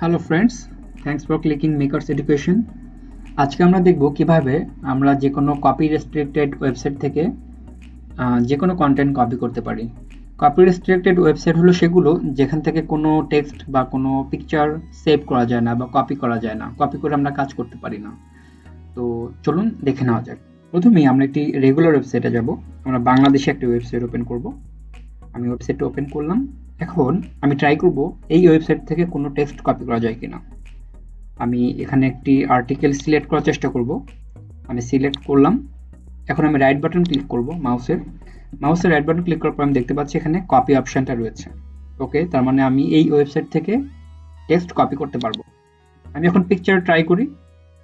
Hello friends, thanks for clicking makers education. আজকে আমরা দেখব কিভাবে আমরা যে কোনো কপি রেস্ট্রিক্টেড ওয়েবসাইট থেকে যে কোনো কন্টেন্ট কপি করতে পারি। কপি রেস্ট্রিক্টেড ওয়েবসাইট হলো সেগুলো যেখান থেকে কোনো টেক্সট বা কোনো পিকচার সেভ করা যায় না বা কপি করা যায় না, কপি করে আমরা কাজ করতে পারি না। তো চলুন দেখে নেওয়া যাক। প্রথমেই আমরা একটি রেগুলার ওয়েবসাইটে যাব। আমরা বাংলাদেশে একটি ওয়েবসাইট ওপেন করব। আমি ওয়েবসাইটটা ওপেন করলাম। এখন আমি ট্রাই করব এই ওয়েবসাইট থেকে কোনো টেক্সট কপি করা যায় কিনা। আমি এখানে একটি আর্টিকেল সিলেক্ট করার চেষ্টা করব। আমি সিলেক্ট করলাম। এখন আমি রাইট বাটন ক্লিক করব মাউসের রাইট বাটন ক্লিক করার পর আমি দেখতে পাচ্ছি এখানে কপি অপশনটা রয়েছে। ওকে, তার মানে আমি এই ওয়েবসাইট থেকে টেক্সট কপি করতে পারবো। আমি এখন পিকচার ট্রাই করি।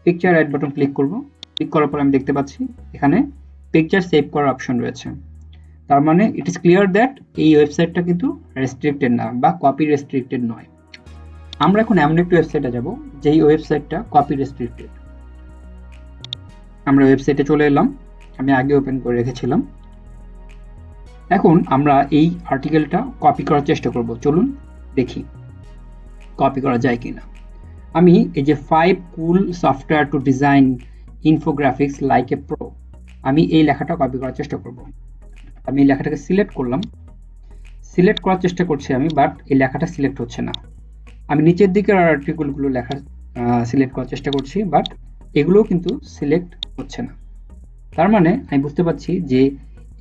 পিকচার রাইট বাটন ক্লিক করব। ক্লিক করার পর আমি দেখতে পাচ্ছি এখানে পিকচার সেভ করার অপশন রয়েছে। তার মানে ইট ইজ ক্লিয়ার দ্যাট এই ওয়েবসাইটটা কিন্তু রেস্ট্রিক্টেড না বা কপি রেস্ট্রিক্টেড নয়। আমরা এখন এমন একটি ওয়েবসাইটে যাব যেই ওয়েবসাইটটা কপি রেস্ট্রিক্টেড। আমরা ওয়েবসাইটে চলে এলাম। আমি আগে ওপেন করে রেখেছিলাম। এখন আমরা এই আর্টিকেলটা কপি করার চেষ্টা করব। চলুন দেখি কপি করা যায় কিনা। আমি এই যে 5 cool software to design infographics like a pro, আমি এই লেখাটা কপি করার চেষ্টা করব। আমি এই লেখাটাকে সিলেক্ট করলাম। সিলেক্ট করার চেষ্টা করছি আমি, বাট এই লেখাটা সিলেক্ট হচ্ছে না। আমি নিচের দিকের আর্টিকেলগুলো লেখা সিলেক্ট করার চেষ্টা করছি, বাট এগুলোও কিন্তু সিলেক্ট হচ্ছে না। তার মানে আমি বুঝতে পারছি যে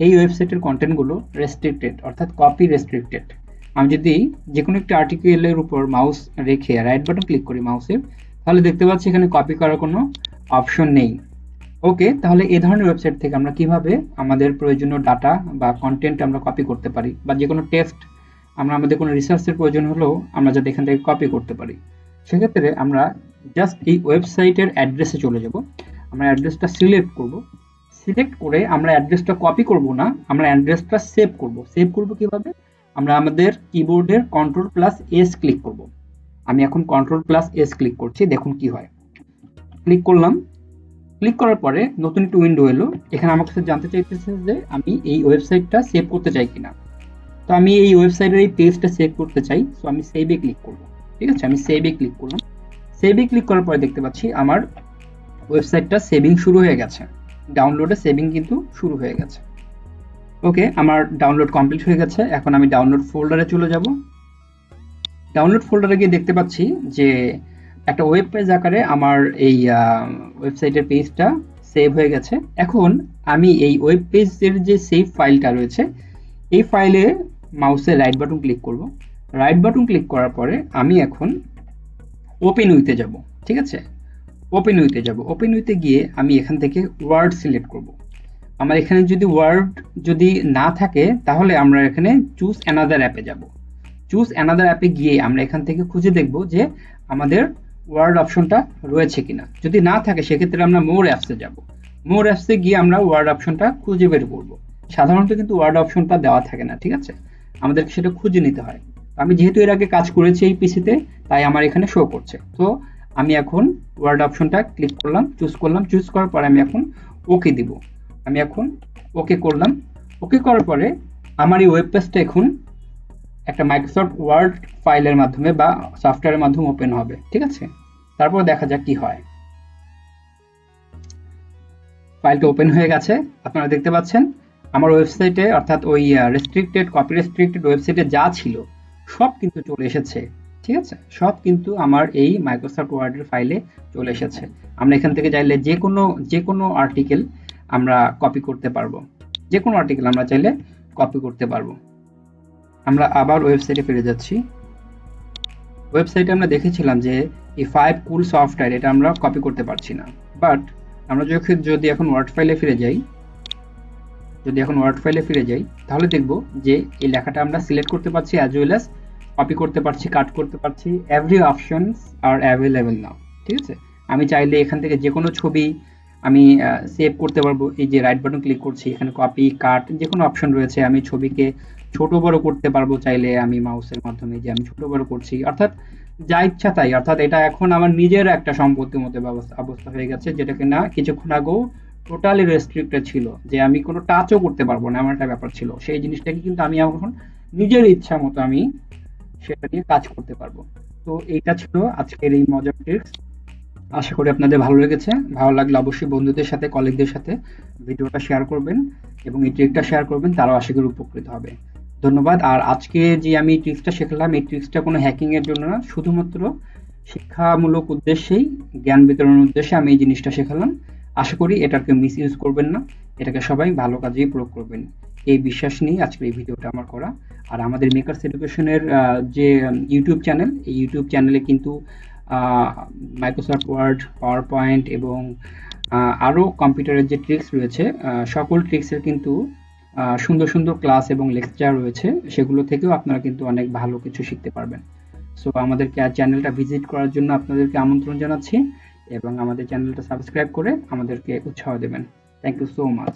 এই ওয়েবসাইটের কন্টেন্টগুলো রেস্ট্রিক্টেড, অর্থাৎ কপি রেস্ট্রিক্টেড। আমি যদি যে কোনো একটি আর্টিকেলের উপর মাউস রেখে রাইট বাটন ক্লিক করি মাউসের, তাহলে দেখতে পাচ্ছি এখানে কপি করার কোনো অপশন নেই। ওকে, তাহলে এই ধরনের ওয়েবসাইট থেকে আমরা কিভাবে আমাদের প্রয়োজনীয় ডাটা বা কন্টেন্ট আমরা কপি করতে পারি, বা যে কোনো টেক্সট আমাদের কোনো রিসার্চের প্রয়োজন হলেও আমরা যাতে এখান থেকে কপি করতে পারি। সেক্ষেত্রে আমরা জাস্ট এই ওয়েবসাইটের অ্যাড্রেসে চলে যাব। আমরা অ্যাড্রেসটা সিলেক্ট করব। সিলেক্ট করে আমরা অ্যাড্রেসটা কপি করব না, আমরা অ্যাড্রেসটা সেভ করব। সেভ করব কিভাবে? আমরা আমাদের কিবোর্ডের ctrl+s ক্লিক করব। আমি এখন ctrl+s ক্লিক করছি, দেখুন কি হয়। ক্লিক করলাম। ক্লিক করার পরে নতুন একটি উইন্ডো এলো। এখানে আমার কাছে জানতে চাইতেছে যে আমি এই ওয়েবসাইটটা সেভ করতে চাই কিনা। তো আমি এই ওয়েবসাইটের এই পেজটা সেভ করতে চাই, সো আমি সেভে ক্লিক করব। ঠিক আছে, আমি সেভে ক্লিক করলাম। সেভে ক্লিক করার পরে দেখতে পাচ্ছি আমার ওয়েবসাইটটা সেভিং শুরু হয়ে গেছে। ডাউনলোডে সেভিং কিন্তু শুরু হয়ে গেছে। ওকে, আমার ডাউনলোড কমপ্লিট হয়ে গেছে। এখন আমি ডাউনলোড ফোল্ডারে চলে যাব। ডাউনলোড ফোল্ডারে গিয়ে দেখতে পাচ্ছি যে একটা ওয়েব পেজ আকারে আমার এই ওয়েবসাইটের পেজটা সেভ হয়ে গেছে। এখন আমি এই ওয়েব পেজের যে সেভ ফাইলটা রয়েছে, এই ফাইলে মাউসের রাইট বাটন ক্লিক করব। রাইট বাটন ক্লিক করার পরে আমি এখন ওপেন উইথে যাব। ঠিক আছে, ওপেন উইথে যাব। ওপেন উইথে গিয়ে আমি এখান থেকে ওয়ার্ড সিলেক্ট করব। আমার এখানে যদি ওয়ার্ড যদি না থাকে, তাহলে আমরা এখানে চুজ অ্যানাদার অ্যাপে যাব। চুজ অ্যানাদার অ্যাপে গিয়ে আমরা এখান থেকে খুঁজে দেখব যে আমাদের ওয়ার্ড অপশনটা রয়েছে কিনা। যদি না থাকে সেক্ষেত্রে আমরা মোর অ্যাপসে যাব। মোর অ্যাপসে গিয়ে আমরা ওয়ার্ড অপশনটা খুঁজে বের করব। সাধারণত কিন্তু ওয়ার্ড অপশনটা দেওয়া থাকে না, ঠিক আছে, আমাদেরকে সেটা খুঁজে নিতে হয়। আমি যেহেতু এর আগে কাজ করেছি এই পিসিতে, তাই আমার এখানে শো করছে। তো আমি এখন ওয়ার্ড অপশনটা ক্লিক করলাম, চুজ করলাম। চুজ করার পরে আমি এখন ওকে দিব। আমি এখন ওকে করলাম। ওকে করার পরে আমার এই ওয়েব পেজটা এখন একটা মাইক্রোসফট ওয়ার্ড ফাইলের মাধ্যমে বা সফটওয়্যারের মাধ্যমে ওপেন হবে। ঠিক আছে, তারপর দেখা যাক কি হয়। ফাইলটা ওপেন হয়ে গেছে, আপনারা দেখতে পাচ্ছেন আমার ওয়েবসাইটে, অর্থাৎ ওই রেস্ট্রিক্টেড কপি রেস্ট্রিক্টেড ওয়েবসাইটে যা ছিল সব কিন্তু চলে এসেছে। ঠিক আছে, সব কিন্তু আমার এই মাইক্রোসফট ওয়ার্ডের ফাইলে চলে এসেছে। আমরা এখান থেকে চাইলে যে কোনো আর্টিকেল আমরা কপি করতে পারবো। যে কোনো আর্টিকেল আমরা চাইলে কপি করতে পারবো। আমরা আবার ওয়েবসাইটে ফিরে যাচ্ছি। ওয়েবসাইটে আমরা দেখেছিলাম যে এই 5 কুল সফটওয়্যার, এটা আমরা কপি করতে পারছি না। বাট আমরা যদি এখন ওয়ার্ড ফাইলে ফিরে যাই, তাহলে দেখব যে এই লেখাটা আমরা সিলেক্ট করতে পারছি, অ্যাজ ওয়েল অ্যাজ কপি করতে পারছি, কাট করতে পারছি। এভরি অপশনস আর অ্যাভেলেবল নাও। ঠিক আছে, আমি চাইলে এখান থেকে যে কোনো ছবি আমি সেভ করতে পারবো। এই যে রাইট বাটন ক্লিক করছি, এখানে কপি, কাট, যে কোনো অপশন রয়েছে। আমি ছবিকে ছোট বড় করতে পারবো চাইলে, আমি মাউসের মাধ্যমে যে আমি ছোট বড় করছি, অর্থাৎ যা ইচ্ছা তাই। অর্থাৎ এটা এখন আমার নিজের একটা সম্পত্তির মতো অবস্থা হয়ে গেছে, যেটাকে না কিছুক্ষণ আগেও টোটালি রেস্ট্রিক্টেড ছিল, যে আমি কোনো টাচও করতে পারবো না, এমন একটা ব্যাপার ছিল। সেই জিনিসটাকে কিন্তু আমি এখন নিজের ইচ্ছা মতো আমি সেটা নিয়ে কাজ করতে পারবো। তো এইটা ছিল আজকের এই মজার ট্রিক্স। আশা করি আপনাদের ভালো লেগেছে। ভালো লাগলে অবশ্যই বন্ধুদের সাথে, কলিগদের সাথে ভিডিওটা শেয়ার করবেন এবং এই ট্রিকটা শেয়ার করবেন, তারাও আশা করি উপকৃত হবে। ধন্যবাদ। আর আজকে যে আমি ট্রিক্সটা শেখালাম, এই ট্রিক্সটা কোনো হ্যাকিং এর জন্য না, শুধুমাত্র শিক্ষামূলক উদ্দেশ্যেই, জ্ঞান বিতরণের উদ্দেশ্যে আমি এই জিনিসটা শেখালাম। আশা করি এটাকে মিস ইউজ করবেন না, এটাকে সবাই ভালো কাজেই প্রয়োগ করবেন, এই বিশ্বাস নিয়ে আজকের এই ভিডিওটা আমার করা। আর আমাদের মেকার্স এডুকেশনের যে ইউটিউব চ্যানেল, এই ইউটিউব চ্যানেলে কিন্তু মাইক্রোসফট ওয়ার্ড, পাওয়ার পয়েন্ট এবং আরও কম্পিউটারের যে ট্রিক্স রয়েছে, সকল ট্রিক্সের কিন্তু সুন্দর সুন্দর ক্লাস এবং লেকচার রয়েছে, সেগুলো থেকেও আপনারা কিন্তু অনেক ভালো কিছু শিখতে পারবেন। সো আমাদেরকে চ্যানেলটা ভিজিট করার জন্য আপনাদেরকে আমন্ত্রণ জানাচ্ছি এবং আমাদের চ্যানেলটা সাবস্ক্রাইব করে আমাদেরকে উৎসাহ দেবেন। Thank you so much.